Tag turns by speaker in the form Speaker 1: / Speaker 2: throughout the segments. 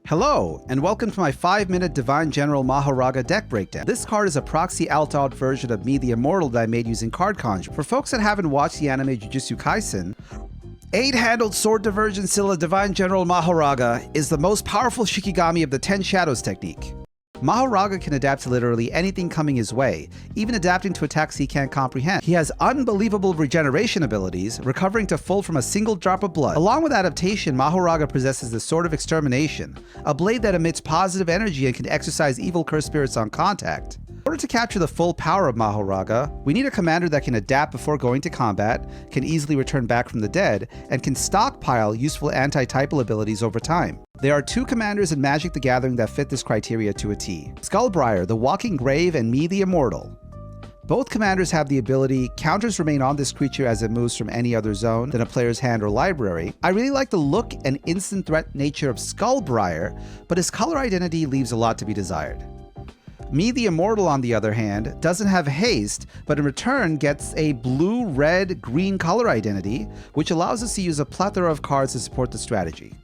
Speaker 1: Hello, and welcome to my 5-minute Divine General Mahoraga deck breakdown. This card is a proxy alt-out version of Me the Immortal that I made using Card Conjure. For folks that haven't watched the anime Jujutsu Kaisen, 8-handled Sword Diversion Scylla Divine General Mahoraga is the most powerful Shikigami of the 10 Shadows technique. Mahoraga can adapt to literally anything coming his way, even adapting to attacks he can't comprehend. He has unbelievable regeneration abilities, recovering to full from a single drop of blood. Along with adaptation, Mahoraga possesses the Sword of Extermination, a blade that emits positive energy and can exorcise evil cursed spirits on contact. In order to capture the full power of Mahoraga, we need a commander that can adapt before going to combat, can easily return back from the dead, and can stockpile useful anti-typal abilities over time. There are two commanders in Magic the Gathering that fit this criteria to a T. Skullbriar, the Walking Grave, and Me the Immortal. Both commanders have the ability, counters remain on this creature as it moves from any other zone than a player's hand or library. I really like the look and instant threat nature of Skullbriar, but his color identity leaves a lot to be desired. Me the Immortal, on the other hand, doesn't have haste, but in return gets a blue, red, green color identity, which allows us to use a plethora of cards to support the strategy.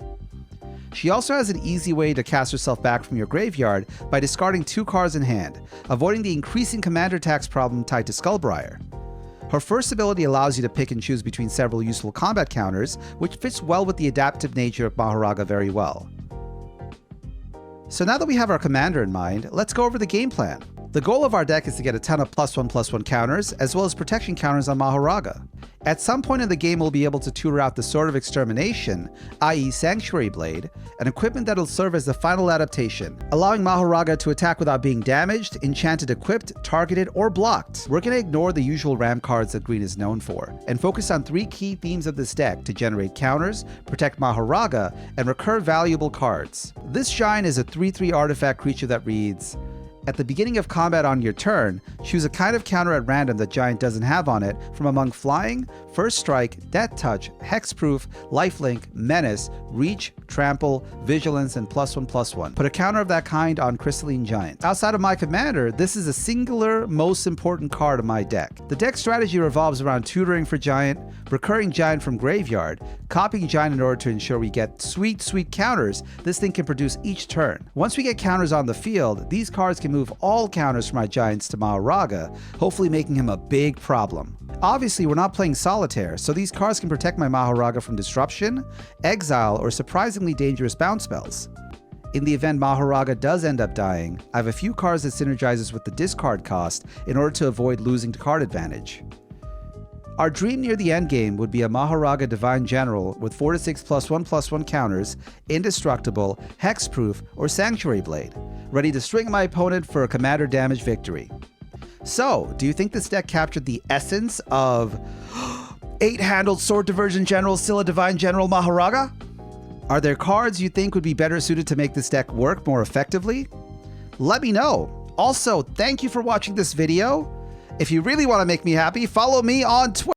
Speaker 1: She also has an easy way to cast herself back from your graveyard by discarding 2 cards in hand, avoiding the increasing commander tax problem tied to Skullbriar. Her first ability allows you to pick and choose between several useful combat counters, which fits well with the adaptive nature of Mahoraga very well. So now that we have our commander in mind, let's go over the game plan. The goal of our deck is to get a ton of +1/+1 counters, as well as protection counters on Mahoraga. At some point in the game, we'll be able to tutor out the Sword of Extermination, i.e. Sanctuary Blade, an equipment that'll serve as the final adaptation, allowing Mahoraga to attack without being damaged, enchanted, equipped, targeted, or blocked. We're going to ignore the usual ram cards that green is known for, and focus on 3 key themes of this deck to generate counters, protect Mahoraga, and recur valuable cards. This Giant is a 3/3 artifact creature that reads, at the beginning of combat on your turn, choose a kind of counter at random that Giant doesn't have on it from among Flying, First Strike, Death Touch, Hexproof, Lifelink, Menace, Reach, Trample, Vigilance, and +1/+1. Put a counter of that kind on Crystalline Giant. Outside of my commander, this is a singular, most important card of my deck. The deck strategy revolves around tutoring for Giant, recurring Giant from graveyard, copying Giant in order to ensure we get sweet counters this thing can produce each turn. Once we get counters on the field, these cards can move all counters from my Giants to Mahoraga, hopefully making him a big problem. Obviously, we're not playing solitaire, so these cards can protect my Mahoraga from disruption, exile, or surprisingly dangerous bounce spells. In the event Mahoraga does end up dying, I have a few cards that synergizes with the discard cost in order to avoid losing to card advantage. Our dream near the endgame would be a Mahoraga Divine General with 4 to 6 +1/+1 counters, indestructible, hexproof, or Sanctuary Blade, ready to string my opponent for a commander damage victory. So, do you think this deck captured the essence of 8-handled Sword Diversion General Scylla Divine General Mahoraga? Are there cards you think would be better suited to make this deck work more effectively? Let me know. Also, thank you for watching this video. If you really want to make me happy, follow me on Twitter.